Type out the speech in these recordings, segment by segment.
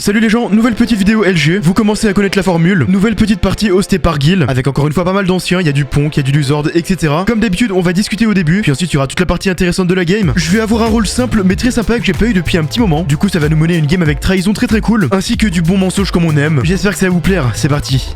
Salut les gens, nouvelle petite vidéo LG, vous commencez à connaître la formule, nouvelle petite partie hostée par Guil, avec encore une fois pas mal d'anciens, il y a du Ponk, il y a du Luzord, etc. Comme d'habitude, on va discuter au début, puis ensuite il y aura toute la partie intéressante de la game. Je vais avoir un rôle simple mais très sympa que j'ai pas eu depuis un petit moment, du coup ça va nous mener à une game avec trahison très cool, ainsi que du bon mensonge comme on aime. J'espère que ça va vous plaire, c'est parti.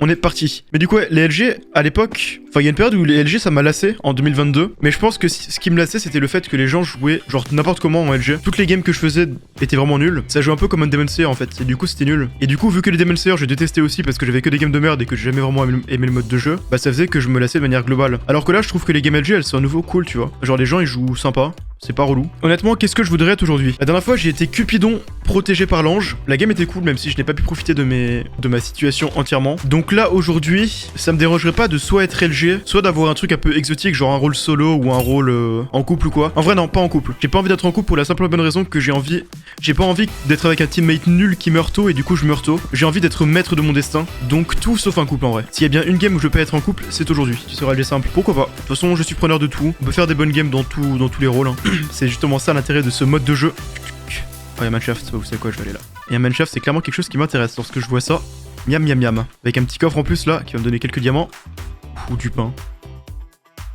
On est parti. Mais du coup, ouais, les LG, à l'époque... Enfin, il y a une période où les LG, ça m'a lassé, en 2022. Mais je pense que ce qui me lassait, c'était le fait que les gens jouaient, genre, n'importe comment en LG. Toutes les games que je faisais étaient vraiment nulles. Ça jouait un peu comme un Demon Slayer, en fait. Et du coup, c'était nul. Et du coup, vu que les Demon Slayer, je détestais aussi parce que j'avais que des games de merde et que j'ai jamais vraiment aimé le mode de jeu, bah ça faisait que je me lassais de manière globale. Alors que là, je trouve que les games LG, elles sont à nouveau cool, tu vois. Genre, les gens, ils jouent sympa. C'est pas relou. Honnêtement, qu'est-ce que je voudrais être aujourd'hui? La dernière fois, j'ai été Cupidon protégé par l'ange. La game était cool, même si je n'ai pas pu profiter de ma situation entièrement. Donc là, aujourd'hui, ça me dérangerait pas de soit être LG, soit d'avoir un truc un peu exotique, genre un rôle solo ou un rôle en couple ou quoi. En vrai, non, pas en couple. J'ai pas envie d'être en couple pour la simple et bonne raison que j'ai pas envie d'être avec un teammate nul qui meurt tôt et du coup je meurs tôt. J'ai envie d'être maître de mon destin. Donc tout sauf un couple en vrai. S'il y a bien une game où je peux pas être en couple, c'est aujourd'hui. Tu seras LG simple. Pourquoi pas? De toute façon, je suis preneur de tout. On peut faire des bonnes games dans tous les rôles. Hein. C'est justement ça l'intérêt de ce mode de jeu. Oh, y'a Manshaft, vous savez quoi, je vais aller là. Et un Manshaft, c'est clairement quelque chose qui m'intéresse lorsque je vois ça. Miam miam miam. Avec un petit coffre en plus là, qui va me donner quelques diamants. Ou du pain.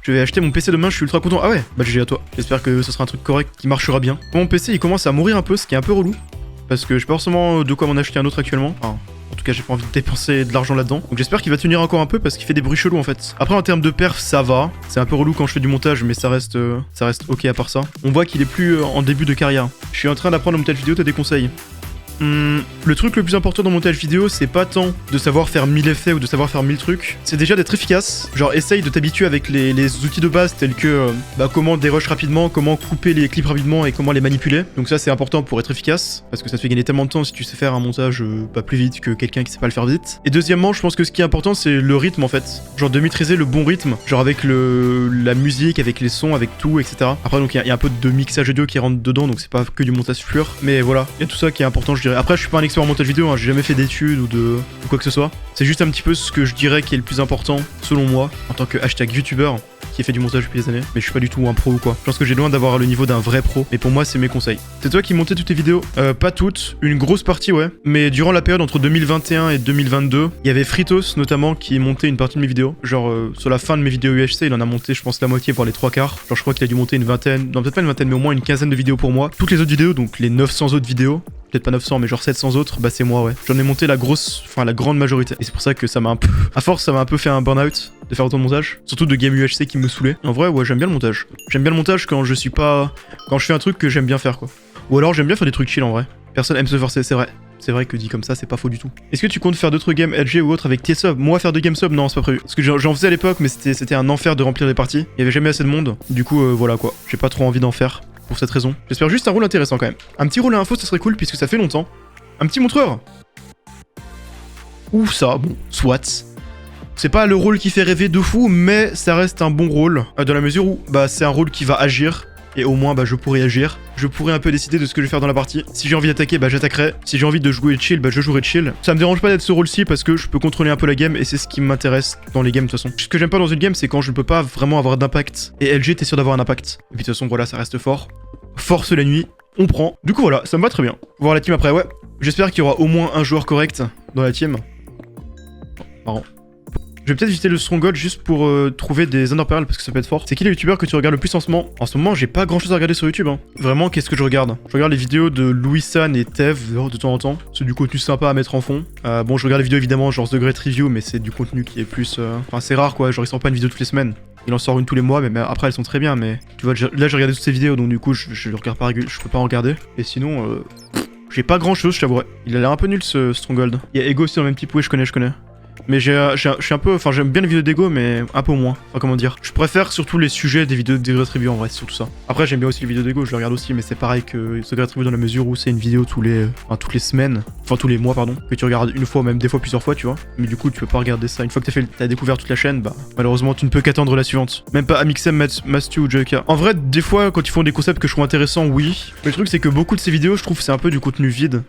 Je vais acheter mon PC demain, je suis ultra content. Ah ouais, bah GG à toi. J'espère que ce sera un truc correct qui marchera bien. Mon PC il commence à mourir un peu, ce qui est un peu relou. Parce que j'ai pas forcément de quoi m'en acheter un autre actuellement. Enfin, en tout cas, j'ai pas envie de dépenser de l'argent là-dedans. Donc j'espère qu'il va tenir encore un peu parce qu'il fait des bruits chelous en fait. Après en termes de perf, ça va. C'est un peu relou quand je fais du montage, mais ça reste ok à part ça. On voit qu'il est plus en début de carrière. Je suis en train d'apprendre le montage vidéo, t'as des conseils? Le truc le plus important dans le montage vidéo, c'est pas tant de savoir faire 1000 effets ou de savoir faire 1000 trucs, c'est déjà d'être efficace. Genre essaye de t'habituer avec les outils de base tels que comment dérush rapidement, comment couper les clips rapidement et comment les manipuler. Donc ça c'est important pour être efficace, parce que ça te fait gagner tellement de temps si tu sais faire un montage pas plus vite que quelqu'un qui sait pas le faire vite. Et deuxièmement, je pense que ce qui est important c'est le rythme en fait. Genre de maîtriser le bon rythme, genre avec la musique, avec les sons, avec tout, etc. Après donc il y a un peu de mixage audio qui rentre dedans, donc c'est pas que du montage pur. Mais voilà, il y a tout ça qui est important, je dirais. Après je suis pas un expert en montage vidéo, hein, j'ai jamais fait d'études ou quoi que ce soit. C'est juste un petit peu ce que je dirais qui est le plus important, selon moi, en tant que #youtubeur qui a fait du montage depuis des années. Mais je suis pas du tout un pro ou quoi. Je pense que j'ai loin d'avoir le niveau d'un vrai pro, mais pour moi c'est mes conseils. C'est toi qui montais toutes tes vidéos? Pas toutes, une grosse partie ouais. Mais durant la période entre 2021 et 2022, il y avait Fritos notamment qui montait une partie de mes vidéos. Genre sur la fin de mes vidéos UHC, il en a monté je pense la moitié voire les 3/4. Genre je crois qu'il a dû monter une vingtaine, non peut-être pas une vingtaine mais au moins une quinzaine de vidéos pour moi. Toutes les autres vidéos, donc les 900 autres vidéos, peut-être pas 900 mais genre 700 autres, bah c'est moi ouais. J'en ai monté la grande majorité. Et c'est pour ça que ça m'a un peu... À force ça m'a un peu fait un burn-out de faire autant de montage. Surtout de game UHC qui me saoulait. En vrai ouais j'aime bien le montage. J'aime bien le montage quand je fais un truc que j'aime bien faire quoi. Ou alors j'aime bien faire des trucs chill en vrai. Personne aime se forcer, c'est vrai. C'est vrai que dit comme ça, c'est pas faux du tout. Est-ce que tu comptes faire d'autres games LG ou autres avec tes subs? Moi, faire de game sub, non, c'est pas prévu. Parce que j'en faisais à l'époque, mais c'était un enfer de remplir les parties. Il y avait jamais assez de monde. Du coup, voilà quoi. J'ai pas trop envie d'en faire pour cette raison. J'espère juste un rôle intéressant quand même. Un petit rôle à info, ça serait cool puisque ça fait longtemps. Un petit montreur. Ou ça, bon, soit. C'est pas le rôle qui fait rêver de fou, mais ça reste un bon rôle. Dans la mesure où, bah, c'est un rôle qui va agir. Et au moins, bah, je pourrais agir. Je pourrais un peu décider de ce que je vais faire dans la partie. Si j'ai envie d'attaquer, bah, j'attaquerai. Si j'ai envie de jouer chill, bah, je jouerai chill. Ça me dérange pas d'être ce rôle-ci parce que je peux contrôler un peu la game et c'est ce qui m'intéresse dans les games de toute façon. Ce que j'aime pas dans une game, c'est quand je ne peux pas vraiment avoir d'impact. Et LG, t'es sûr d'avoir un impact. Et puis de toute façon, voilà, ça reste fort. Force la nuit, on prend. Du coup, voilà, ça me va très bien. Voir la team après, ouais. J'espère qu'il y aura au moins un joueur correct dans la team. Marrant. Je vais peut-être visiter le Stronghold juste pour trouver des underpearls parce que ça peut être fort. C'est qui les youtubeurs que tu regardes le plus en ce moment? En ce moment, j'ai pas grand chose à regarder sur YouTube. Hein. Vraiment, qu'est-ce que je regarde? Je regarde les vidéos de Louis-San et Tev de temps en temps. C'est du contenu sympa à mettre en fond. Bon, je regarde les vidéos évidemment, genre The Great Review, mais c'est du contenu qui est plus. Enfin, c'est rare quoi. Genre, il sort pas une vidéo toutes les semaines. Il en sort une tous les mois, mais après elles sont très bien. Mais tu vois, là j'ai regardé toutes ces vidéos, donc du coup, je regarde pas je peux pas en regarder. Et sinon, j'ai pas grand chose, je t'avouerai. Il a l'air un peu nul ce Stronghold. Il y a Ego aussi dans le même type, oui, je connais. Mais je suis un peu... Enfin, j'aime bien les vidéos d'Ego, mais un peu moins. Enfin, comment dire. Je préfère surtout les sujets des vidéos de Great Review, en vrai, c'est surtout ça. Après, j'aime bien aussi les vidéos d'Ego, je les regarde aussi, mais c'est pareil que The Great Review dans la mesure où c'est une vidéo toutes les semaines. Enfin, tous les mois, pardon. Que tu regardes une fois, même des fois, plusieurs fois, tu vois. Mais du coup, tu peux pas regarder ça. Une fois que t'as découvert toute la chaîne, bah, malheureusement, tu ne peux qu'attendre la suivante. Même pas Amixem, Mastu ou JK. En vrai, des fois, quand ils font des concepts que je trouve intéressants, oui. Mais le truc, c'est que beaucoup de ces vidéos, je trouve, c'est un peu du contenu vide.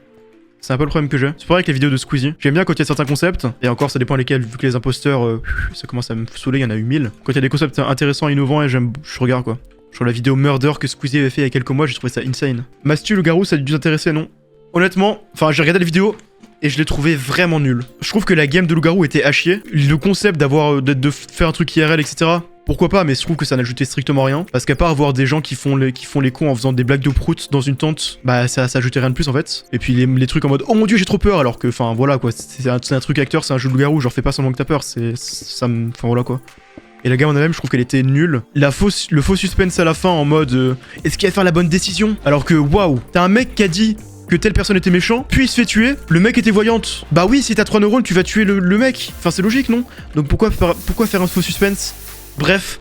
C'est un peu le problème que j'ai. C'est pareil avec les vidéos de Squeezie. J'aime bien quand il y a certains concepts, et encore ça dépend lesquels, vu que les imposteurs, ça commence à me saouler, il y en a eu 1000. Quand il y a des concepts intéressants, innovants, et je regarde quoi. Genre la vidéo Murder que Squeezie avait fait il y a quelques mois, j'ai trouvé ça insane. Mastu, le garou, ça a dû t'intéresser, non? Honnêtement, enfin j'ai regardé la vidéo et je l'ai trouvé vraiment nul. Je trouve que la game de loup-garou était à chier. Le concept de faire un truc IRL, etc. Pourquoi pas, mais je trouve que ça n'ajoutait strictement rien. Parce qu'à part avoir des gens qui font les cons en faisant des blagues de prout dans une tente, bah ça ajoutait rien de plus en fait. Et puis les trucs en mode oh mon dieu j'ai trop peur, alors que enfin voilà quoi, c'est un truc acteur, c'est un jeu de loup-garou, genre fais pas semblant que t'as peur, enfin voilà quoi. Et la game en elle-même, je trouve qu'elle était nulle. Le faux suspense à la fin en mode est-ce qu'il va faire la bonne décision? Alors que waouh, t'as un mec qui a dit que telle personne était méchant, puis il se fait tuer, le mec était voyante. Bah oui, si t'as 3 neurones, tu vas tuer le mec. Enfin c'est logique non? Donc pourquoi faire un faux suspense? Bref,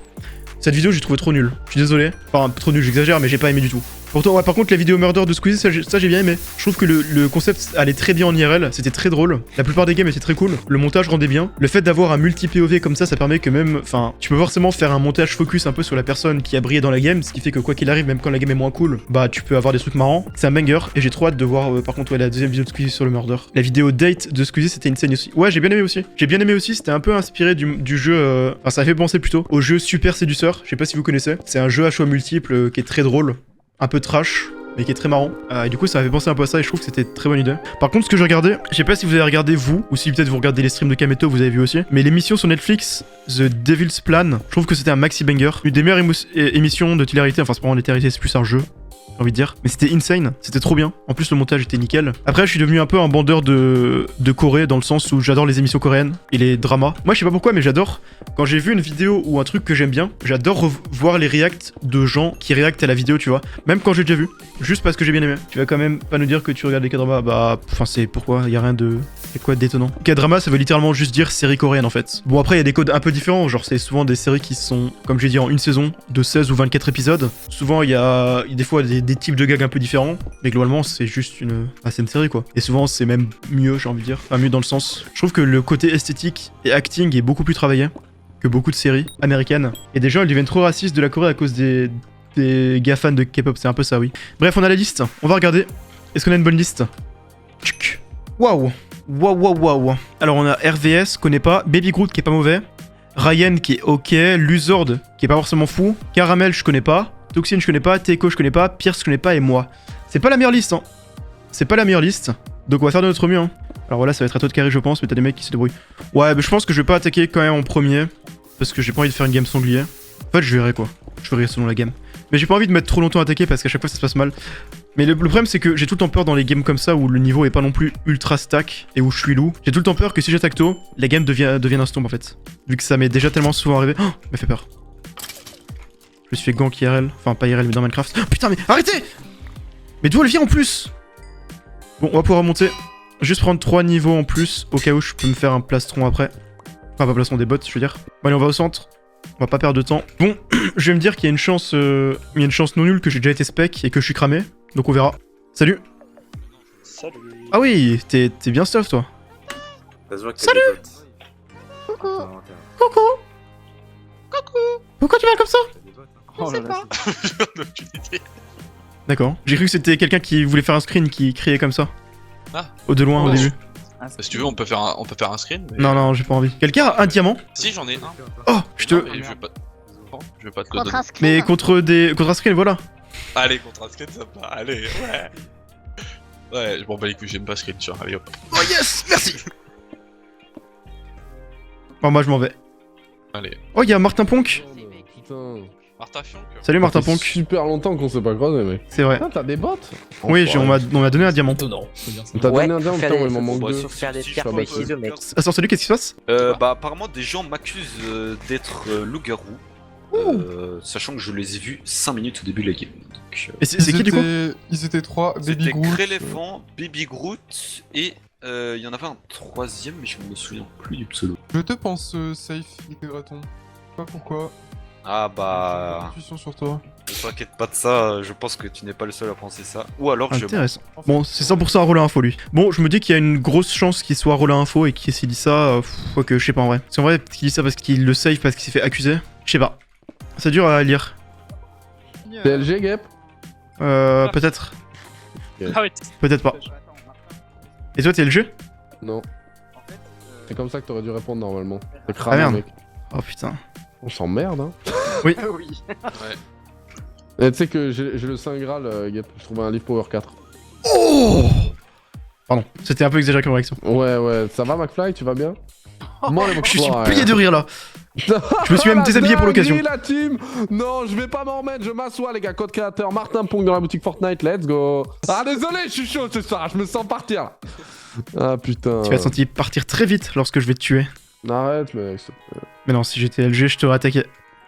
cette vidéo j'ai trouvé trop nulle. Je suis désolé. Enfin trop nul, j'exagère, mais j'ai pas aimé du tout. Pourtant, ouais, par contre, la vidéo murder de Squeezie, ça j'ai bien aimé. Je trouve que le concept allait très bien en IRL, c'était très drôle. La plupart des games étaient très cool, le montage rendait bien. Le fait d'avoir un multi-POV comme ça permet que même, enfin, tu peux forcément faire un montage focus un peu sur la personne qui a brillé dans la game, ce qui fait que quoi qu'il arrive, même quand la game est moins cool, bah tu peux avoir des trucs marrants. C'est un banger, et j'ai trop hâte de voir par contre ouais, la deuxième vidéo de Squeezie sur le murder. La vidéo date de Squeezie, c'était insane aussi. Ouais, j'ai bien aimé aussi. J'ai bien aimé aussi, c'était un peu inspiré du jeu, enfin ça fait penser plutôt au jeu Super Séduceur, je sais pas si vous connaissez. C'est un jeu à choix multiples qui est très drôle, un peu trash, mais qui est très marrant. Et du coup, ça m'a fait penser un peu à ça et je trouve que c'était une très bonne idée. Par contre, ce que j'ai regardé, je sais pas si vous avez regardé vous, ou si peut-être vous regardez les streams de Kameto, vous avez vu aussi, mais l'émission sur Netflix, The Devil's Plan, je trouve que c'était un maxi banger. Une des meilleures émissions de télé-réalité, enfin c'est pas vraiment de télé-réalité, c'est plus un jeu. J'ai envie de dire. Mais c'était insane, c'était trop bien. En plus, le montage était nickel. Après, je suis devenu un peu un bandeur de Corée, dans le sens où j'adore les émissions coréennes et les dramas. Moi, je sais pas pourquoi, mais j'adore. Quand j'ai vu une vidéo ou un truc que j'aime bien, j'adore voir les reacts de gens qui réactent à la vidéo, tu vois. Même quand j'ai déjà vu. Juste parce que j'ai bien aimé. Tu vas quand même pas nous dire que tu regardes les K-dramas. Bah, enfin, c'est pourquoi? Y a rien de. Y'a quoi de détonnant? K-drama, ça veut littéralement juste dire série coréenne en fait. Bon, après, il y a des codes un peu différents. Genre, c'est souvent des séries qui sont, comme j'ai dit, en une saison de 16 ou 24 épisodes. Souvent, il y a des fois des types de gags un peu différents, mais globalement c'est juste une... Ah, c'est une série quoi. Et souvent c'est même mieux, j'ai envie de dire. Enfin mieux dans le sens... Je trouve que le côté esthétique et acting est beaucoup plus travaillé que beaucoup de séries américaines. Et des gens ils deviennent trop racistes de la Corée à cause des gars fans de K-pop, c'est un peu ça oui. Bref, on a la liste, on va regarder. Est-ce qu'on a une bonne liste? Waouh. Waouh. Alors on a RVS, connais pas, Baby Groot qui est pas mauvais, Ryan qui est ok, Luzord qui est pas forcément fou, Caramel je connais pas, Toxin je connais pas, Teiko je connais pas, Pierce je connais pas et moi. C'est pas la meilleure liste hein. C'est pas la meilleure liste. Donc on va faire de notre mieux hein. Alors voilà, ça va être à toi de carré je pense, mais t'as des mecs qui se débrouillent. Ouais, mais je pense que je vais pas attaquer quand même en premier. Parce que j'ai pas envie de faire une game sanglier. En fait je verrai quoi. Je verrai selon la game. Mais j'ai pas envie de mettre trop longtemps à attaquer parce qu'à chaque fois ça se passe mal. Mais le problème c'est que j'ai tout le temps peur dans les games comme ça où le niveau est pas non plus ultra stack et où je suis loup. J'ai tout le temps peur que si j'attaque tôt, la game devienne un stomp en fait. Vu que ça m'est déjà tellement souvent arrivé. Oh, m'a fait peur. Je me suis fait gank IRL, enfin pas IRL mais dans Minecraft. Oh, putain mais arrêtez! Mais d'où elle vient en plus? Bon, on va pouvoir remonter. Juste prendre 3 niveaux en plus au cas où je peux me faire un plastron après. Enfin pas plastron des bots je veux dire. Bon allez on va au centre. On va pas perdre de temps. Bon, je vais me dire qu'il y a une chance non nulle que j'ai déjà été spec et que je suis cramé. Donc on verra. Salut. Salut. Ah oui, t'es bien stuff toi. Salut. Coucou. Coucou. Coucou. Pourquoi tu parles comme ça? Oh là là. D'accord. J'ai cru que c'était quelqu'un qui voulait faire un screen qui criait comme ça. Ah. Au de loin au début. Si tu veux, on peut faire un screen. Mais... Non, j'ai pas envie. Quelqu'un a un diamant? Si, j'en ai un. Oh, je te. Non, mais je vais pas te le donner. Contre un screen. Mais contre un screen, voilà. Allez, contre un screen, ça va. Allez, ouais. Ouais, je m'en bats les couilles, j'aime pas screen, tu vois. Allez hop. Oh yes, merci. Bon, moi je m'en vais. Allez. Oh, il y a Martin Ponk. Putain. Martin Fionk. Salut Martin Ça fait Ponk. super longtemps qu'on s'est pas croisé, mec. C'est vrai. Putain, t'as des bottes? Oui, on m'a donné un diamant. Étonnant, faut dire ça. On t'a Ouais, donné un diamant, faire putain, des- il m'en manque Bah, deux. Sauf faire des Si, pierres je pour peux utiliser, mec. Attends, salut, qu'est-ce qui se passe? Bah apparemment des gens m'accusent d'être loup-garou, sachant que je les ai vus 5 minutes au début de la game. Donc, Et c'est qui du coup? Ils étaient trois, Baby c'était Groot. Créléphant, Baby Groot et il y en avait un troisième mais je ne me souviens plus du pseudo. Je te pense safe, Graton. Pas pourquoi. Ah bah... Intuition sur toi. Ne t'inquiète pas de ça, je pense que tu n'es pas le seul à penser ça. Ou alors je... Intéressant. Bon, c'est 100% un rôle à info lui. Bon, je me dis qu'il y a une grosse chance qu'il soit rôle à info et qu'il s'il dit ça, que je sais pas en vrai. C'est en vrai qu'il dit ça parce qu'il le save parce qu'il s'est fait accuser. Je sais pas. C'est dur à lire. TLG, Gap? Peut-être. Ah ouais, Peut-être pas. Et toi, t'es le jeu? Non. C'est comme ça que t'aurais dû répondre normalement. T'es Ah, cramé, merde. mec. Oh putain. On s'emmerde, hein. Oui. Ouais. Et tu sais que j'ai le Saint Graal, Gap. Je trouvais un livre Power 4. Oh! Pardon, c'était un peu exagéré comme réaction. Ouais, ça va McFly, tu vas bien? Moi, les Je suis McFly, plié de rire là. Je me suis même La déshabillé pour l'occasion. dinguerie, la team. Non, je vais pas m'en remettre, je m'assois les gars. Code créateur Martin Pong dans la boutique Fortnite, let's go. Ah désolé, je suis chaud ce soir, je me sens partir là. Ah putain. Tu vas te sentir partir très vite lorsque je vais te tuer. Arrête mec. Mais non, si j'étais LG, je t'aurais attaqué.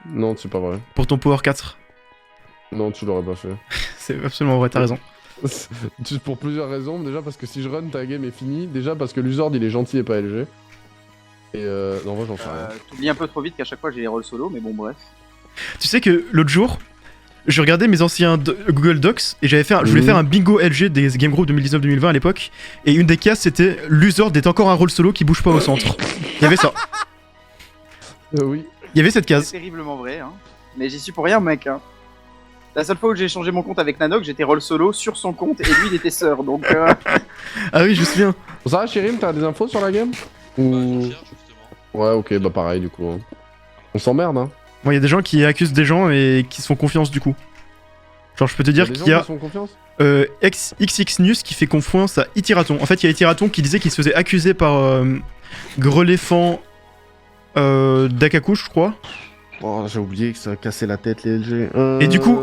Non, c'est pas vrai. Pour ton Power 4. Non, tu l'aurais pas fait. C'est absolument vrai, t'as raison. Pour plusieurs raisons. Déjà parce que si je run, ta game est finie. Déjà parce que l'Uzord il est gentil et pas LG. Et non, moi j'en sais rien. T'oublies un peu trop vite qu'à chaque fois j'ai les rôles solo, mais bon, bref. Tu sais que l'autre jour, je regardais mes anciens Google Docs et je voulais faire un bingo LG des Game Group 2019-2020 à l'époque. Et une des cases c'était l'Uzord est encore un rôle solo qui bouge pas au centre. Il y avait ça. Oui. Il y avait cette case. C'est terriblement vrai, hein. Mais j'y suis pour rien, mec, hein. La seule fois où j'ai changé mon compte avec Nanook, j'étais rôle solo sur son compte et lui il était sœur, donc Ah oui, je me souviens. Ça va, Chérim, t'as des infos sur la game? Ou... Je cherche, justement. Ouais, ok, bah pareil du coup. Hein. On s'emmerde, hein. Bon, il y a des gens qui accusent des gens et qui se font confiance du coup. Genre, je peux te dire qu'il y a Qui font confiance XX News qui fait confiance à Itiraton. En fait, il y a Itiraton qui disait qu'il se faisait accuser par Greléphant Dakaku, je crois. Oh, j'ai oublié que ça a cassé la tête les LG. Et du coup,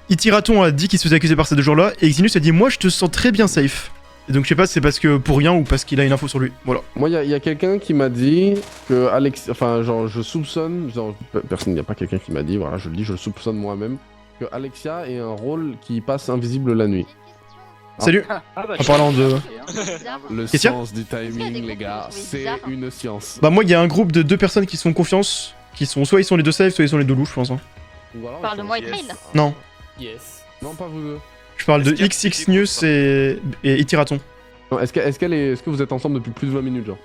Itiraton a dit qu'il se faisait accuser par ces deux gens-là, et Xinus a dit moi je te sens très bien safe. Et donc je sais pas si c'est parce que pour rien ou parce qu'il a une info sur lui. Voilà. Moi, il y a quelqu'un qui m'a dit que Alex... Enfin, genre, je soupçonne... Genre, personne, il n'y a pas quelqu'un qui m'a dit, voilà, je le dis, je le soupçonne moi-même, que Alexia ait un rôle qui passe invisible la nuit. Salut. En parlant de... Le Qu'est-ce qu'il y a sens du timing, les gars, c'est une science. Bah moi il y a un groupe de deux personnes qui se font confiance, qui sont soit ils sont les deux safe, soit ils sont les deux louches, je pense. Hein. Ou alors, Parle de moi et Yes. Trail. Non, Yes. Non, pas vous deux. je parle de Est-ce qu'il y a XX des News groupes, et Itiraton. Non, est-ce que vous êtes ensemble depuis plus de 20 minutes, genre?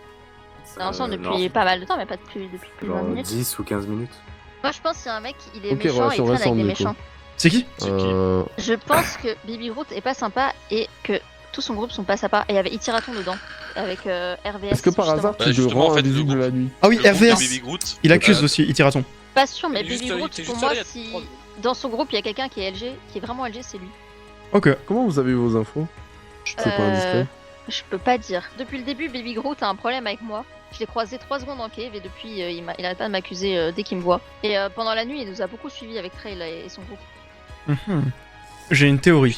On est ensemble depuis pas mal de temps, mais pas depuis plus de 20 minutes. 10 ou 15 minutes. Moi, je pense que c'est un mec, il est Ok, méchant et relation il traîne avec récente, des du méchants. C'est qui? Je pense que Baby Groot est pas sympa et que tout son groupe sont pas sympas. Et il y avait Itiraton dedans, avec RVS. Est-ce que par justement. hasard Bah, tu le justement, rends en fait, le invisible groupe- la nuit? Ah oui, Le groupe de RVS. Baby Groot, Il accuse aussi Itiraton. Pas sûr, mais Juste, Baby Groot, il était pour juste moi, allé à si 3. dans son groupe il y a quelqu'un qui est LG, qui est vraiment LG, c'est lui. Ok. Comment vous avez eu vos infos? C'est pas indiscret. Je peux pas dire. Depuis le début, Baby Groot a un problème avec moi. Je l'ai croisé 3 secondes en cave et depuis, il arrête pas de m'accuser dès qu'il me voit. Et pendant la nuit, il nous a beaucoup suivis avec Trail et son groupe. Mhm. J'ai une théorie.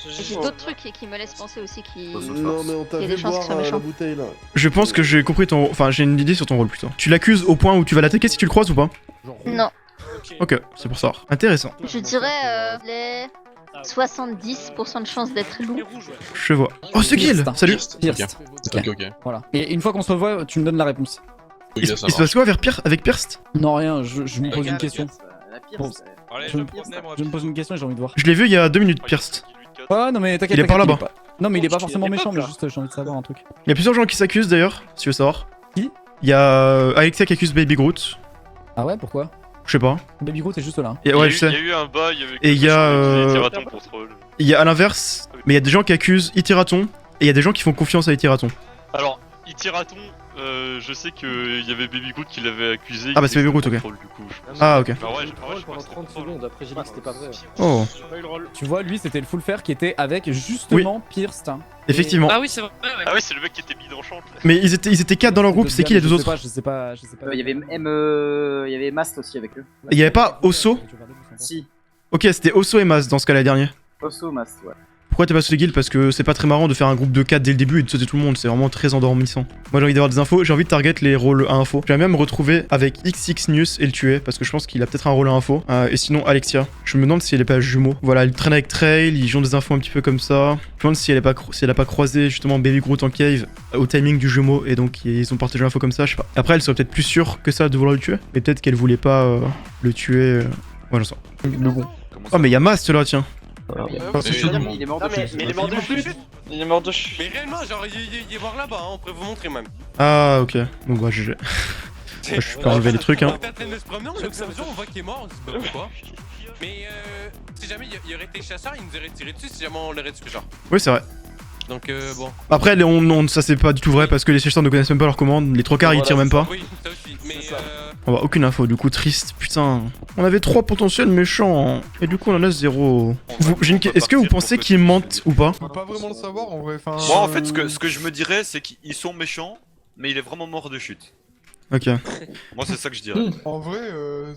Et j'ai d'autres trucs qui me laissent penser aussi qu'il. Non, mais on t'a Il y a vu des chances boire qu'il soit la méchant. bouteille, là. Je pense que j'ai compris ton... Enfin, j'ai une idée sur ton rôle plutôt. Tu l'accuses au point où tu vas l'attaquer si tu le croises ou pas? Genre, Non, Ok, c'est pour ça. Intéressant. je dirais les 70% de chance d'être loup. Je vois. Oh, c'est Gil. Salut. Pierce. Ok, ok. Voilà. Et une fois qu'on se revoit, tu me donnes la réponse. Ok, Il ça se passe quoi avec Pierst? Non, rien, je me pose une question. La pire, Bon. c'est- Allez, Je me- prenais, moi. Je me pose une question et j'ai envie de voir. Je l'ai vu il y a 2 minutes, Pierst. Ouais, non, mais t'inquiète. Il est par t'inquiète, là-bas. Non, mais il est pas Oh, forcément il est méchant, pas mais là. juste j'ai envie de savoir un truc. Il y a plusieurs gens qui s'accusent d'ailleurs, si tu veux savoir. Qui? Il y a Alexia qui accuse Baby Groot. Ah ouais, pourquoi? Je sais pas. Baby Groot est juste là. Et, ouais, je sais. Il y a eu un bail avec Et il y a, Tiraton contrôle. Il y a à l'inverse, mais il y a des gens qui accusent Itiraton et il y a des gens qui font confiance à Itiraton. Alors, Itiraton, je sais qu'il y avait Baby Groot qui l'avait accusé. Ah bah, c'est Baby Groot, ok. Du coup, Ah ok. Bah ouais, je crois que c'était contrôle. après j'ai dit que c'était pas vrai. Oh, Tu vois, lui, c'était le full fer qui était avec justement Pierce. effectivement. Ah oui, c'est vrai. Ah ouais, c'est le mec qui était mis dans Chante. Mais ils étaient 4 dans leur groupe, c'est qui les deux autres? Je sais pas. Il y avait il y avait Mast aussi avec eux. Il y avait pas Osso? Si, Ok, c'était Osso et Mas dans ce cas-là dernier. Osso, Mast, ouais. Pourquoi t'es pas sauté Guild? Parce que c'est pas très marrant de faire un groupe de 4 dès le début et de sauter tout le monde, c'est vraiment très endormissant. Moi j'ai envie d'avoir des infos, j'ai envie de target les rôles à info. J'aimerais même me retrouver avec XX News et le tuer, parce que je pense qu'il a peut-être un rôle à info. Et sinon Alexia, je me demande si elle est pas jumeau. Voilà, elle traîne avec Trail, ils ont des infos un petit peu comme ça. Je me demande si elle a pas croisé justement Baby Groot en cave au timing du jumeau, et donc ils ont partagé l'info comme ça, je sais pas. Après elle serait peut-être plus sûre que ça de vouloir le tuer, mais peut-être qu'elle voulait pas le tuer. Ouais, je sais. Oh mais y'a Mast là, tiens. C'est chelou, il est mort de mais il est mort de chute. Il est mort de chute. Mais réellement, genre, il est mort là-bas, hein, on pourrait vous montrer même. Ah ok, donc ouais, GG. Je peux enlever les trucs hein. On est en train de se promener, on l'observe, on voit qu'il est mort, on se dit bah pourquoi. Mais si jamais il aurait été chasseur, il nous aurait tiré dessus si jamais on l'aurait tué, genre. Oui c'est vrai. Donc bon. Après, ça c'est pas du tout vrai parce que les chasseurs ne connaissent même pas leurs commandes. Les trois quarts ils tirent même pas. Oui, ça aussi. Mais On va aucune info, du coup triste. Putain, on avait 3 potentiels méchants et du coup on en a 0. Est-ce que vous pensez qu'ils mentent ou pas? On peut pas vraiment le savoir en vrai. Enfin, Moi, en fait, ce que je me dirais, c'est qu'ils sont méchants, mais il est vraiment mort de chute. Ok. Moi, c'est ça que je dirais. En vrai,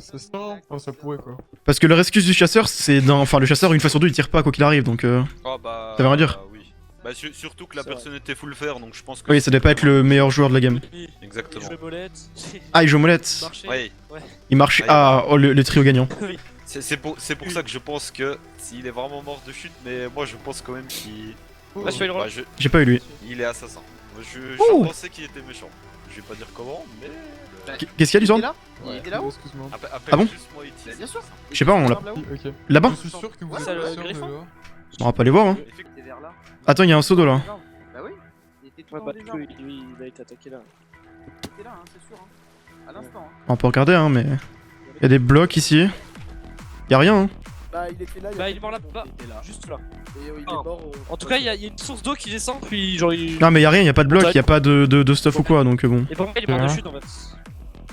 c'est ça. Enfin, ça pourrait quoi. Parce que leur excuse du chasseur, c'est enfin le chasseur une fois sur deux il tire pas quoi qu'il arrive donc. Oh bah. Ça veut rien dire. Oui. Bah, surtout que la personne était full fer, donc je pense que. Oui, ça devait pas être le meilleur joueur de la game. Exactement. Ah, il joue molette. Ouais. Il marche. Ah, oh, le trio gagnant. C'est pour ça que je pense que s'il est vraiment mort de chute, mais moi je pense quand même qu'il. Ah, je fais le rôle. J'ai pas eu lui. Il est assassin. Je pensais qu'il était méchant. Je vais pas dire comment, mais. Qu'est-ce qu'il y a du Il était sang là Il était là-haut Excuse-moi. Ah bon Bien sûr. Je sais pas, on l'a. Là-haut. Ok. Là-bas Je suis sûr que vous Ouais, êtes ça, pas le sûr de Griffon. là. On va pas les voir hein. Il était vers là. Attends, il y a un pseudo là. Bah oui. Il était tout Ouais, en bah, désordre. il a été attaqué là. Il était là, hein, c'est sûr. Hein. À l'instant. Hein. On peut regarder hein, mais. Il y a des blocs ici. Y a rien hein. Bah il était là. Bah, il est mort là, juste là. En tout cas, il y a une source d'eau qui descend, puis genre il. Non mais y a rien, y a pas de bloc, y a pas de stuff ou quoi donc bon. Et pour moi, il est mort de chute en fait.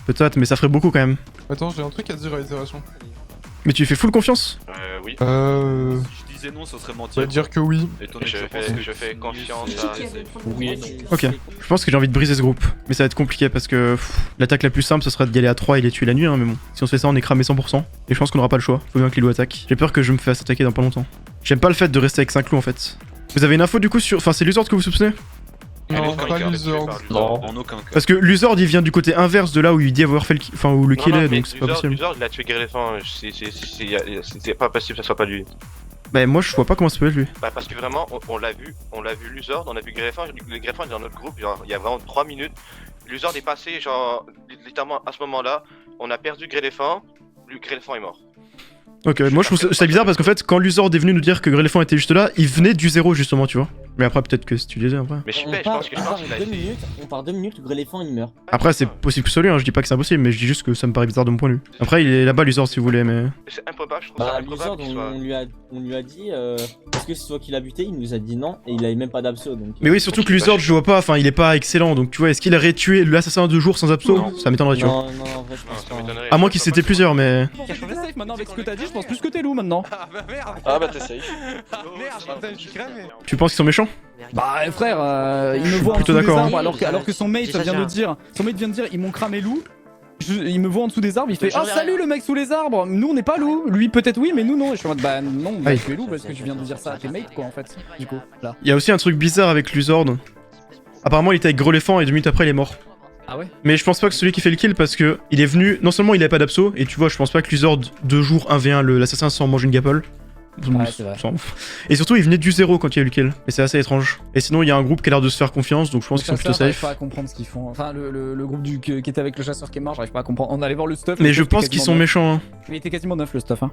Peut-être, mais ça ferait beaucoup quand même. Attends, j'ai un truc à dire à l'itération. Mais tu fais full confiance? Oui. Si je disais non, ce serait On mentir. va dire que oui. Étant donné que je pense que je fais confiance Oui. Ok. Je pense que j'ai envie de briser ce groupe. Mais ça va être compliqué parce que l'attaque la plus simple ce serait d'y aller à 3 et les tuer la nuit hein, mais bon. Si on se fait ça on est cramé 100%. Et je pense qu'on aura pas le choix. Faut bien que Lilou attaque. J'ai peur que je me fasse attaquer dans pas longtemps. J'aime pas le fait de rester avec 5 loups en fait. Vous avez une info du coup sur... Enfin c'est Luzord que vous soupçonnez? Non, pas Luzord. En aucun cas. Parce que Luzord il vient du côté inverse de là où il dit avoir fait le... Enfin où le kill est donc c'est pas possible. Luzord, il a tué Gréléphant, c'était pas possible que ça soit pas lui. Bah moi je vois pas comment ça peut être lui. Bah parce que vraiment, on l'a vu Luzord, on a vu Gréléphant, le Gréléphant est dans notre groupe, genre il y a vraiment 3 minutes. Luzord est passé, genre littéralement à ce moment-là, on a perdu Gréléphant, le Gréléphant est mort. Ok, moi je trouve ça bizarre parce qu'en fait quand Luzord est venu nous dire que Gréléphant était juste là, il venait du zéro justement tu vois. Mais après peut-être que si tu disais après. Mais je pense qu'il a été... On part 2 minutes, Gréléphant il meurt. Après c'est possible que ce soit lui, hein. Je dis pas que c'est impossible mais je dis juste que ça me paraît bizarre de mon point de vue. Après il est là-bas Luzord si vous voulez mais... C'est improbable, je trouve ça improbable qu'il soit... on lui a dit est-ce que c'est toi qui l'as buté, il nous a dit non et il avait même pas d'abso donc... Mais oui surtout que Luzord je vois pas, enfin il est pas excellent donc tu vois est-ce qu'il aurait tué l'assassin en 2 jours sans abso? Ça m'étonnerait tu vois. Non, en vrai je pense pas. À moins qu'il s'était plusieurs mais... T'as changé safe maintenant avec ce que t'as dit, je pense plus que t'es loup maintenant. Ah bah merde. Ah bah t'es safe. Merde, je suis cramé. Tu penses qu'ils sont méchants? Bah frère, il me voit en plutôt dessous des d'accord, arbres alors que son mate vient de dire, ils m'ont cramé loup. Il me voit en dessous des arbres, il fait ah salut le mec sous les arbres, nous on n'est pas loup, lui peut-être oui mais nous non. Et je suis en mode bah non, bah, tu es loup parce que tu viens de dire ça à tes mates quoi en fait. Du coup là. Il y a aussi un truc bizarre avec Luzord. Apparemment il était avec Gréléphant et 2 minutes après il est mort. Ah ouais? Mais je pense pas que c'est celui qui fait le kill parce que il est venu, non seulement il avait pas d'abso et tu vois je pense pas que Luzord 2 jours 1v1 l'assassin sans manger une gapole. Ouais, c'est vrai. Et surtout il venait du zéro quand il y a eu le kill et c'est assez étrange. Et sinon il y a un groupe qui a l'air de se faire confiance donc je pense qu'ils sont plutôt J'arrive safe. pas à comprendre ce qu'ils font. Enfin le groupe qui était avec le chasseur qui est mort, j'arrive pas à comprendre. On allait voir le stuff. Mais le je stuff était pense qu'ils quasiment sont neuf. méchants hein. Il était quasiment neuf le stuff hein.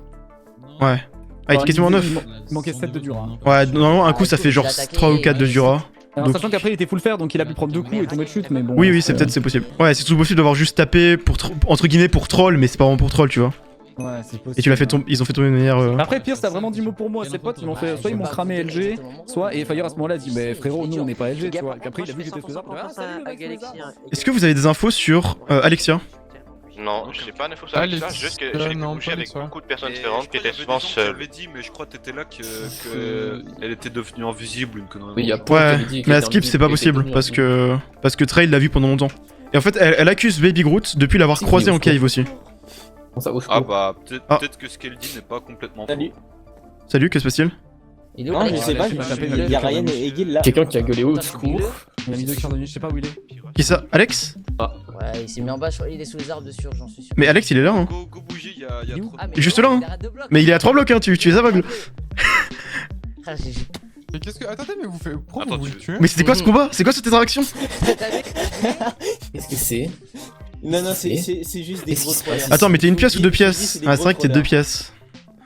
Ouais. Ah il était quasiment neuf. Il manquait 7 de Dura. Hein. Ouais normalement un coup ça fait genre 3 ou 4 de Dura. Alors, Donc- sachant qu'après il était full fer donc il a pu prendre 2 coups et tomber de chute mais bon. Oui oui c'est peut-être c'est possible. Ouais c'est tout possible d'avoir juste tapé pour entre guillemets pour troll mais c'est pas vraiment pour troll tu vois. Ouais c'est possible. Et tu l'as fait tomber, ils ont fait tomber de manière... Après Pierce t'as vraiment dit mot pour moi, ses potes ils m'ont fait soit ils m'ont cramé LG, soit et Fire à ce moment là dit mais frérot nous on n'est pas LG tu vois. Et puis après il a vu que j'étais sous les arbres. Ah, salut, le mec sous les arbres. Est-ce que vous avez des infos sur Alexia? Non, je sais pas d'infos sur ça, juste que j'ai couché avec beaucoup de personnes différentes qui étaient souvent seules. J'avais dit, mais je crois que t'étais là que elle était devenue invisible une connerie. Oui, y a Ouais, mais à skip c'est pas possible parce que Trail l'a vu pendant longtemps. Et en fait elle accuse Baby Groot depuis l'avoir croisé en cave aussi. Ah bah peut-être Ah. que ce qu'elle dit n'est pas complètement Salut. faux. Salut, que se passe-t-il? Il est où? Non, je sais pas, il y a Ryan et Egil là. Quelqu'un qui a gueulé au secours. Il a mis 2 cœurs de nuit, je sais pas où il est. Qui ça? Alex? Ouais, il s'est mis en bas, il est sous les arbres dessus, j'en suis sûr. Mais Alex il est là hein. Go bouger, y a trop Ah, de... mais Juste là hein. il arrête de bloc. Mais il est à 3 blocs hein, tu es aveugle. Ah, Mais qu'est-ce que. Attendez, mais vous faites. Pourquoi Attends, vous voulez tu- tuer? Mais c'était quoi ce combat? C'est quoi cette interaction? Qu'est-ce que c'est? Non, non, c'est juste des gros trollers. Attends mais t'es une pièce ou 2 pièces? Ah c'est vrai que t'es 2 pièces.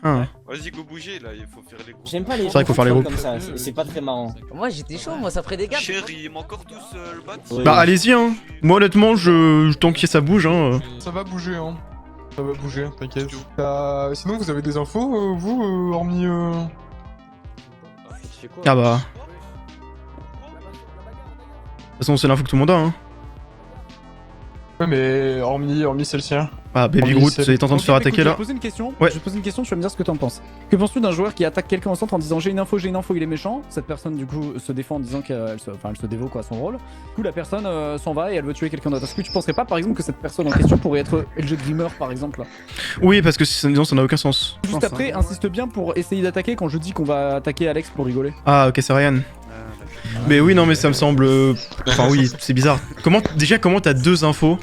Ah. Vas-y go bouger là, il faut faire les groupes. J'aime pas les C'est vrai qu'il faut faire les trolls groupes. comme ça, c'est pas très marrant. Moi j'étais chaud, moi ça ferait des gars. Chérie, il manque encore tous le bat. Ouais. Bah allez-y hein. Moi honnêtement tant que ça bouge hein. Ça va bouger, hein. Ça va bouger, t'inquiète. Sinon, vous avez des infos, vous, hormis. Ah bah... toute façon, c'est l'info que tout le monde a, hein. Ouais, mais hormis celle-ci. Hein. Ah, Baby Hormis Groot, celle- est en train de se faire Ok, écoute, attaquer Je vais là. te poser une question. Ouais. Je vais te poser une question, tu vas me dire ce que t'en penses. Que penses-tu d'un joueur qui attaque quelqu'un au centre en disant j'ai une info, il est méchant. Cette personne du coup se défend en disant qu'elle se dévoue quoi à son rôle. Du coup la personne s'en va et elle veut tuer quelqu'un d'autre. Est-ce que tu penserais pas par exemple que cette personne en question pourrait être LG Grimmer par exemple là? Oui, parce que sinon, ça n'a aucun sens. Juste après, insiste bien pour essayer d'attaquer quand je dis qu'on va attaquer Alex pour rigoler. Ah, ok, c'est Ryan. Mais oui, non, mais ça me semble. Enfin, oui, c'est bizarre. Comment t'as deux infos?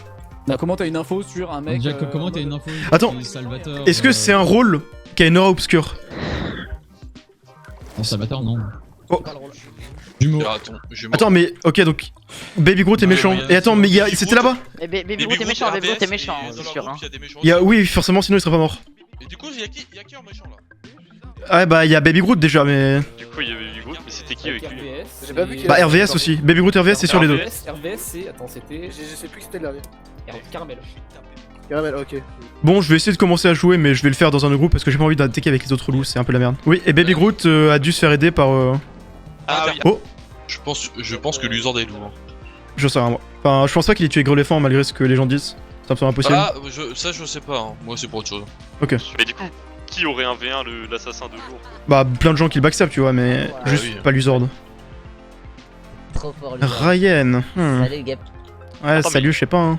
Bah, comment t'as une info sur un mec Comment t'as une info Attends, Salvatore, est-ce que c'est un rôle qui a une aura obscure? Non, Salvatore, non. Oh. Attends, mais ok, donc Baby Groot est méchant. Et attends, mais c'était là-bas? Baby Groot est méchant, Baby Groot est méchant, c'est sûr. Hein. Oui, forcément, sinon il serait pas mort. Et du coup, y'a qui en méchant là? Ah, bah, il y a Baby Groot déjà, mais. Du coup, il y avait Baby Groot, mais c'était qui avec lui? J'ai pas vu qu'il Bah, RVS aussi. Baby Groot, RVS, c'est sur les deux. RVS, c'est. Attends, c'était. Je sais plus qui c'était le dernier. Caramel. Ok. Bon, je vais essayer de commencer à jouer, mais je vais le faire dans un autre groupe parce que j'ai pas envie d'attaquer avec les autres loups, c'est un peu la merde. Oui, et Baby Groot a dû se faire aider par. Ah oui. Oh, Je pense que l'usord est lourd. je sais rien, moi. Enfin, je pense pas qu'il ait tué Greléphant malgré ce que les gens disent. Ça me semble impossible. Ah, ça je sais pas, hein. Moi c'est pour autre chose. Ok. Mais du coup, qui aurait un V1 l'assassin de jour? Bah, plein de gens qui le backstab, tu vois, mais juste oui. pas l'Uzord. Trop fort, Ryan. Salut, Gap. Ouais, Attends, salut, je sais pas, hein.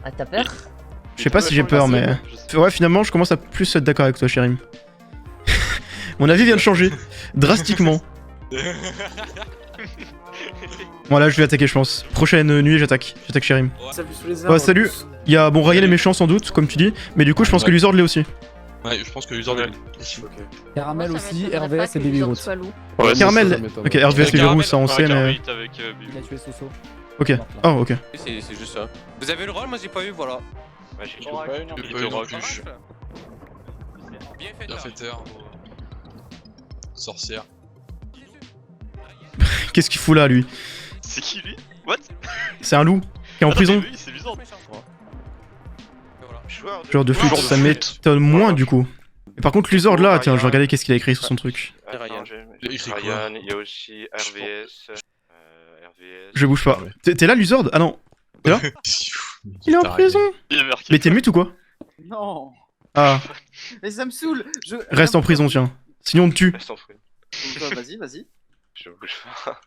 Ah, t'as peur? Je sais pas si j'ai peur, mais. Ouais, finalement, je commence à plus être d'accord avec toi, Chérim. Mon avis vient de changer. Drastiquement. Bon, là, je vais attaquer, je pense. Prochaine nuit, j'attaque. J'attaque Chérim. Ouais, salut. Il y a. Bon, Ryan est méchant sans doute, comme tu dis. Mais du coup, je pense que l'Uzord l'est aussi. Ouais, je pense que l'usord est aussi. Caramel Moi, ça aussi, m'étonnerait pas RVS que et Baby l'usord Groot. soit loup. Ouais, Caramel. Ok, RVS, Baby Caramel, Groot, ça on sait, mais. Il a tué Soso. Ok. Oh, ok. C'est juste ça. Vous avez le rôle, moi j'ai pas eu, voilà. Ouais, j'ai J'ai pas eu non plus. Bien fait, Bienfaiteur. Sorcière. Qu'est-ce qu'il fout là, lui? C'est qui lui? What? C'est un loup qui est en prison. Oui, c'est l'usord. Genre de flûte, ça m'étonne moins du coup. Et par contre, l'Uzord là, tiens, je vais regarder qu'est-ce qu'il a écrit sur son truc. Attends, Il écrit quoi? Ryan, il y a aussi RVS. Je bouge pas. T'es là, l'Uzord? Ah non. T'es là? Il est en prison. Mais t'es mute ou quoi? Non. Ah, Mais ça me saoule. reste en prison, tiens. Sinon on te tue. Reste en fouille. Vas-y. Je bouge pas.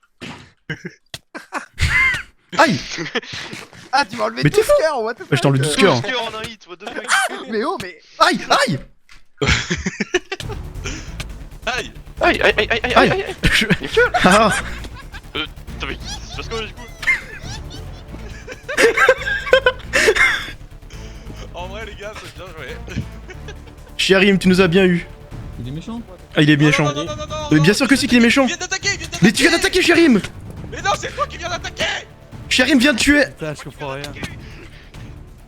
Aïe! Ah, tu m'as enlevé Mais t'es 12 cœurs, what the fuck? Je t'enlève 12 cœurs. en un hit, what the fuck? Mais oh, mais. Aïe! Aïe! Aïe! Aïe, aïe, aïe, aïe, aïe, Aïe! aïe, aïe. Je- Ah! T'as fait qui? C'est parce que du coup. En vrai, les gars, c'est bien joué. Chérim, tu nous as bien eu. Il est méchant? Ah, il est méchant. Non, Mais bien sûr que si qu'il est méchant. Il vient d'attaquer, Mais tu viens d'attaquer, Chérim! Mais non, c'est toi qui viens d'attaquer! Chérim vient de tuer! Putain, je comprends rien.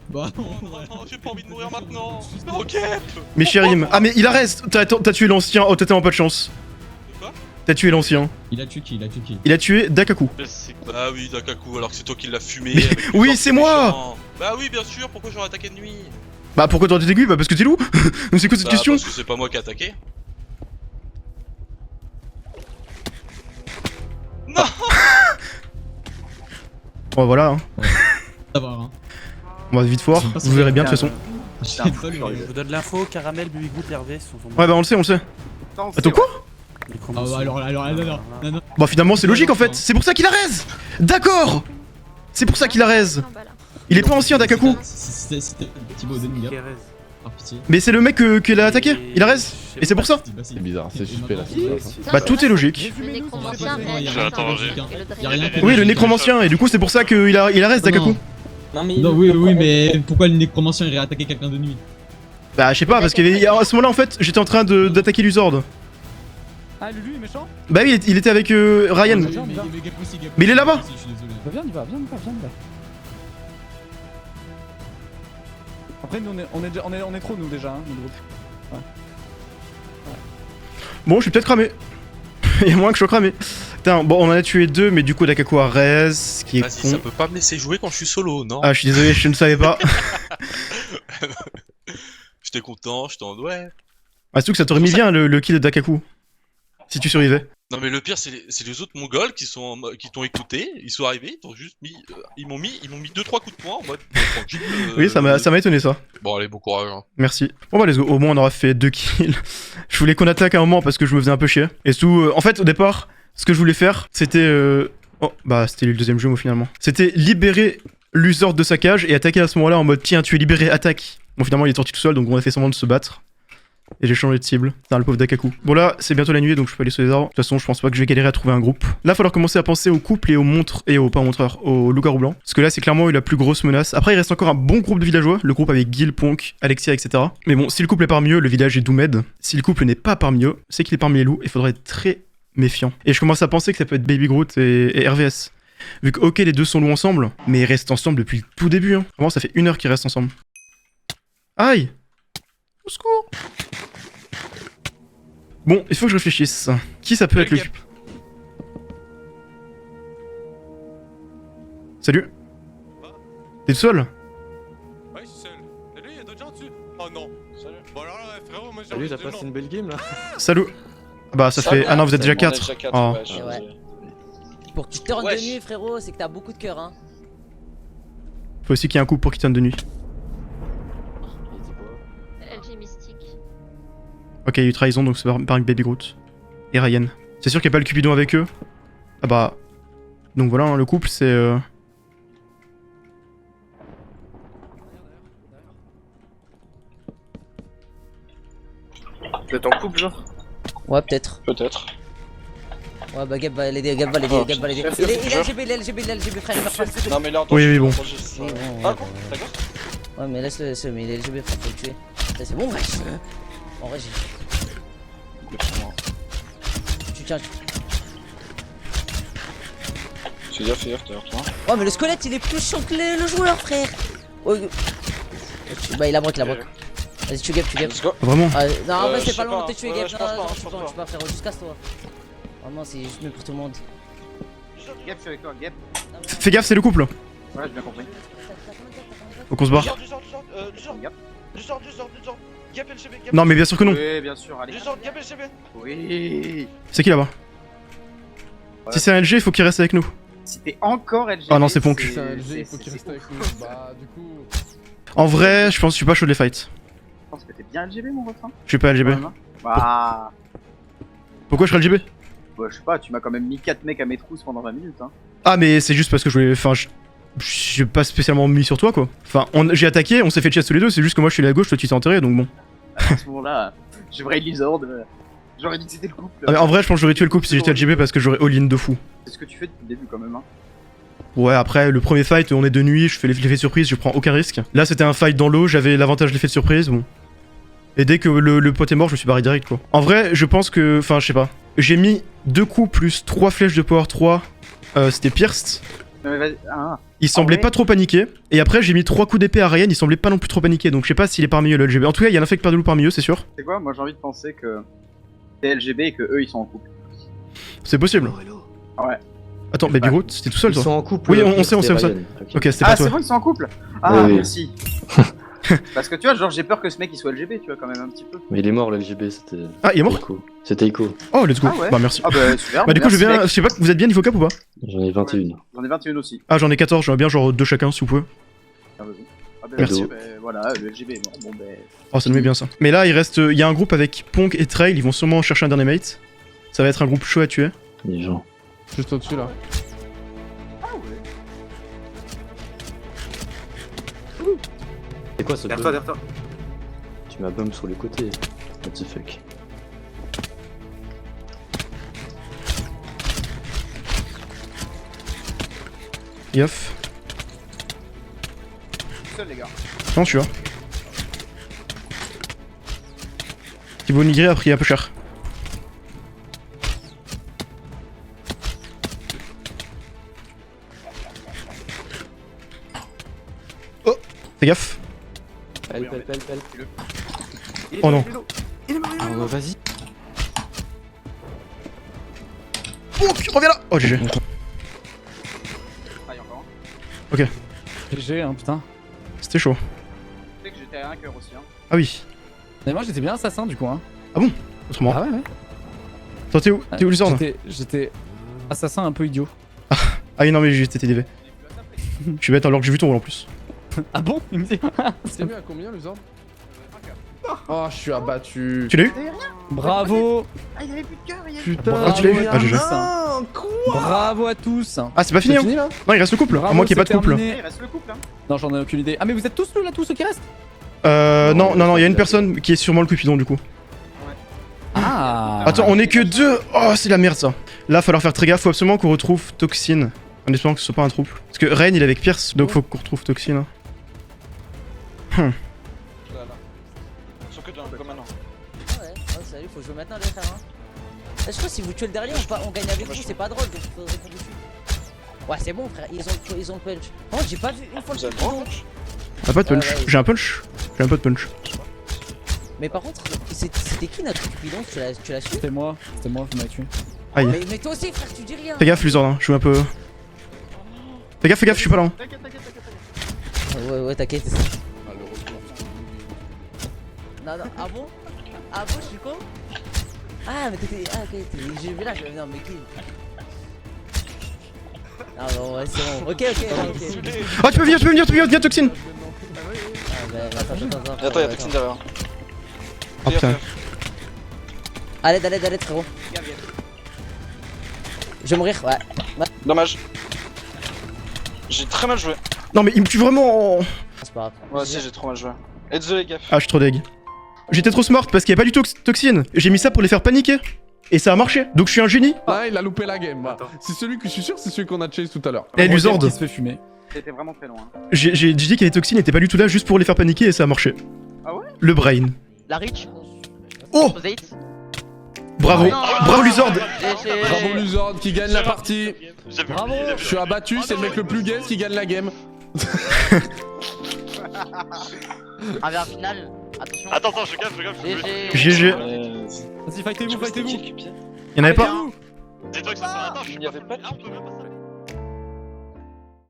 Bah non. Non, j'ai pas envie de mourir maintenant. Ok. Mais Chérim. Ah, mais il a reste! T'as tué l'ancien. Oh, t'as tellement pas de chance. De quoi? T'as tué l'ancien. Il a tué qui? Il a tué Dakaku. Ah oui, Dakaku, alors que c'est toi qui l'as fumé. avec le Oui, corps c'est moi! méchant. Bah oui, bien sûr, pourquoi j'aurais attaqué de nuit? Bah pourquoi t'aurais été aigu? Bah parce que t'es loup! Donc c'est quoi cette Bah, question? parce que c'est pas moi qui ai attaqué. Non! Bon, voilà, hein. Ça va, hein. On va vite voir. Vous verrez bien de toute façon. J'ai pas lu. Je vous donne l'info, Caramel, Baby Groot, RVS sont Ouais, bah on le sait, on le sait. Attends, quoi? Ah bah alors, non. Bah finalement c'est logique en fait, c'est pour ça qu'il a raise. D'accord. C'est pour ça qu'il a raise. Il est pas ancien Dakaku. C'était Thibaut Denga. Par pitié. Mais c'est le mec qu'il a attaqué, il a raise. Et c'est pour ça. C'est bizarre, c'est suspect là. Bah tout est logique. Le nécromancien Oui, le nécromancien, et du coup c'est pour ça qu'il a raise Dakaku. Non, oui, mais pourquoi le nécromancien irait attaquer quelqu'un de nuit? Bah je sais pas, parce qu'à ce moment là en fait j'étais en train d'attaquer l'Uzord. Ah, Lulu est méchant? Bah oui, il était avec Ryan. Mais il est là-bas. Je suis désolé. Viens, on y va. Après, nous, on est trop, nous, déjà, hein, notre groupe. Ouais. Bon, je suis peut-être cramé. Il y a moins que je sois cramé. Putain, bon, on en a tué deux, mais du coup, Dakaku a raise, ce qui est Vas-y, con. ça peut pas me laisser jouer quand je suis solo, non? Ah, je suis désolé, je ne savais pas. J'étais content, j'étais en ouais. Ah, surtout que ça t'aurait mis bien le kill de Dakaku. si tu survivais. Non mais le pire c'est les autres mongols qui t'ont écouté, ils sont arrivés, ils t'ont juste mis, ils m'ont mis 2-3 coups de poing en mode tranquille. Oui, ça m'a étonné ça. Bon allez, bon courage. Hein. Merci. Bon bah let's go, au moins on aura fait 2 kills. Je voulais qu'on attaque à un moment parce que je me faisais un peu chier. Et surtout, en fait au départ, ce que je voulais faire, c'était... Oh, bah c'était le deuxième jeu finalement. C'était libérer l'Uzord de sa cage et attaquer à ce moment-là en mode tiens tu es libéré, attaque. Bon finalement il est sorti tout seul donc on a fait semblant de se battre. Et j'ai changé de cible. Putain, le pauvre Dakaku. Bon là, c'est bientôt la nuit donc je peux aller sur les arbres. De toute façon, je pense pas que je vais galérer à trouver un groupe. Là, il va falloir commencer à penser aux couples et aux montres et aux pas aux montreurs, aux loups-garous blancs. Parce que là, c'est clairement la plus grosse menace. Après, il reste encore un bon groupe de villageois. Le groupe avec Gil, Ponk, Alexia, etc. Mais bon, si le couple est parmi eux, le village est Doomed. Si le couple n'est pas parmi eux, c'est qu'il est parmi les loups. Il faudrait être très méfiant. Et je commence à penser que ça peut être Baby Groot et RVS. Vu que, ok, les deux sont loups ensemble, mais ils restent ensemble depuis le tout début. Hein. Vraiment, ça fait 1 heure qu'ils restent ensemble. Aïe! Au secours! Bon, il faut que je réfléchisse. Qui ça peut être le... Salut. T'es tout seul? Ouais, je suis seul. Salut, y'a d'autres gens dessus? Oh non. Salut. Bon alors là, frérot, moi j'ai... Salut, t'as passé une belle game là? Salut. Bah ça fait... Ah non, vous êtes déjà 4. Oh. Ouais. Pour que tu turnes de nuit, frérot, c'est que t'as beaucoup de cœur, hein. Faut aussi qu'il y ait un couple pour qu'il turne de nuit. LG Mystique. Ok, il y a eu trahison, donc c'est par Baby Groot. Et Ryan. C'est sûr qu'il n'y a pas le Cupidon avec eux? Ah bah... Donc voilà, hein, le couple c'est... Vous êtes en couple, genre? Ouais, peut-être. Peut-être. Ouais, bah Gab va l'aider, Gab va l'aider, Gab va l'aider. Il est LGB, frère, il meurt pas. Non, mais là, Oui, bon. Ah, bon, d'accord. Ouais, mais laisse-le, mais il est LGB, frère, faut le tuer. Ça, c'est bon, bref. En vrai, tu tiens. Fais gaffe, derrière toi. Ouais, mais le squelette, il est plus chaud que le joueur, frère. Oh, bah, il a broc, Vas-y, tu Gab. Vraiment? Non, en vrai, c'est pas long de te tuer, Gab. Je Non, pense tu peux pas, frérot, juste casse-toi. Vraiment, c'est juste mieux pour tout le monde. Gap, je suis avec toi, Gap. Fais gaffe, c'est le couple. Ouais, j'ai bien compris. Faut qu'on se barre. Gap LGB. Non mais bien sûr que non. Oui, bien sûr, allez. Gap LGB. Oui. C'est qui là-bas? Si c'est un LG, il faut qu'il reste avec nous. Si t'es encore LG. Ah non, c'est Ponk. C'est un LG, il faut qu'il reste avec nous. Bah, du coup. En vrai, je pense que je suis pas chaud de les fights. Je pense que t'es bien LGB, mon refrain. Je suis pas LGB. Bah. Pourquoi je serais LGB? Bah, je sais pas, tu m'as quand même mis 4 mecs à mes trousses pendant 20 minutes, hein. Ah mais c'est juste parce que je voulais... Enfin, j'ai pas spécialement mis sur toi quoi. Enfin, j'ai attaqué, on s'est fait chest tous les deux, c'est juste que moi je suis allé à gauche, toi tu t'es enterré, donc bon. À ce moment-là, je vraie Lizard. J'aurais dit que c'était le couple. Ah, mais en vrai, je pense que j'aurais tué le couple si j'étais LGB parce que j'aurais all-in de fou. C'est ce que tu fais depuis le début quand même, hein. Ouais, après, le premier fight, on est de nuit, je fais l'effet surprise, je prends aucun risque. Là, c'était un fight dans l'eau, j'avais l'avantage de l'effet de surprise, bon. Et dès que le pote est mort, je me suis barré direct, quoi. En vrai, je pense que... Enfin, je sais pas. J'ai mis 2 coups plus 3 flèches de power 3. C'était Pierced. Non mais vas-y, Il semblait pas trop paniqué. Et après, j'ai mis 3 coups d'épée à Ryan, il semblait pas non plus trop paniqué. Donc je sais pas s'il est parmi eux, le LGB. En tout cas, il y a un infect par de loup parmi eux, c'est sûr. C'est quoi? Moi j'ai envie de penser que t'es LGB et que eux ils sont en couple. C'est possible. Ouais. Attends, Baby Groot, c'était tout seul toi? Ils sont en couple. Oui, on sait. Ok, c'était pas Ah, toi. c'est bon, ils sont en couple? Ah, Oui. merci. Parce que tu vois, genre j'ai peur que ce mec il soit LGB, tu vois, quand même un petit peu. Mais il est mort, le LGB, c'était. Ah, il est mort? Ico. C'était Ico. Oh, let's go. Ah ouais. Bah, merci. Ah bah super. Bah, du coup, je merci, viens. mec. Je sais pas, vous êtes bien niveau cap ou pas? J'en ai 21. J'en ai 21 aussi. Ah, j'en ai 14, j'en ai bien genre 2 chacun si vous pouvez. Ah, vas-y. Ah, bah, Merci. bah, voilà, le LGB est mort. Bon, bah. Oh, ça nous met bien ça. Mais là, il reste. Il y a un groupe avec Ponk et Trail, ils vont sûrement chercher un dernier mate. Ça va être un groupe chaud à tuer. Les gens. Juste au-dessus là. Ah ouais. C'est quoi ce Derrière bum? toi, derrière toi. Tu m'as bum sur le côté. What the fuck? Yoff. Je suis seul, les gars. Non, je suis là. Thibaut Nigré a pris un peu cher. Oh, fais gaffe. Pelle. Oh non. Ah ouais, vas-y. Ponk, reviens là. Oh, GG. Ah, y'a encore un. Ok, GG, hein, putain. c'était chaud. Tu sais que j'étais à un cœur aussi, hein. Ah oui. Mais moi j'étais bien assassin du coup, hein. Ah bon? Autrement. Ah ouais, ouais. Attends, t'es où Luzord? J'étais assassin un peu idiot. Ah oui, non, mais j'ai été TDV. Je suis bête alors que j'ai vu ton rôle en plus. Ah bon? Il me dit. C'est mieux à combien, Luzord? Oh, je suis abattu. Tu l'as eu? Bravo! Ah, il y avait plus de cœur, il y avait Putain, Ah, tu l'as eu? Ah, GG. Bravo à tous! Ah, c'est pas fini, hein? fini là? Non, il reste le couple. Bravo, À moins qu'il n'y ait pas c'est de couple. terminé. Il reste le couple, hein. Non, j'en ai aucune idée. Ah, mais vous êtes tous là, tous ceux qui restent? Non, il y a une personne qui est sûrement le Cupidon du coup. Ah! Attends, on est que 2. Oh, c'est la merde ça. Là, falloir faire très gaffe. Faut absolument qu'on retrouve Toxine. En espérant que ce soit pas un trouble. Parce que Rain il est avec Pierce, donc faut qu'on retrouve Toxine. Ouais, salut, faut jouer maintenant les frères. Hein. Je crois que si vous tuez le dernier, on gagne avec vous, c'est pas drôle, donc faut répondre dessus. Ouais, c'est bon, frère, ils ont punch. Oh, j'ai pas vu une fois le punch. Ah, pas de punch. J'ai un punch. J'ai un peu de punch. Mais par contre, c'était qui notre Cupidon? Tu l'as su? C'était moi, vous m'avez tué. Aïe. Mais toi aussi, frère, tu dis rien. Fais gaffe, Luzord, hein. Je joue un peu. Fais gaffe, je suis pas là. Hein. Ouais, t'inquiète. Non, ah bon? Ah bon, je suis con? Ah, mais t'étais. Ah, ok, j'ai vu là, non, mais qui? Ah, bon, ouais, c'est bon. Ok. Oh, tu peux venir, viens, Toxine. Ah, bah, attends. Attends, y'a Toxine derrière. Oh putain. Allez, frérot. Je vais mourir, ouais. Dommage. J'ai très mal joué. Non, mais il me tue vraiment. C'est pas grave. Moi aussi, j'ai trop mal joué. Et désolé, gaffe. Ah, je suis trop deg. J'étais trop smart parce qu'il y avait pas du Toxine. J'ai mis ça pour les faire paniquer. Et ça a marché. Donc je suis un génie. Ah, il a loupé la game. Bah. C'est celui que je suis sûr, c'est celui qu'on a chase tout à l'heure. Eh, Luzord. Qui se fait fumer. C'était vraiment très loin. J'ai dit que les Toxines n'étaient pas du tout là juste pour les faire paniquer et ça a marché. Ah ouais? Le brain. La Rich. Oh! Bravo. Bravo Luzord. Bravo Luzord qui gagne la partie. Bravo. Je suis abattu, c'est le mec le plus gay qui gagne la game. Avec un final. Attention. Attends, je gaffe. GG. Vas-y, fightez-vous. Y'en avait pas? Dis-toi que ça sera. Attends, je suis pas.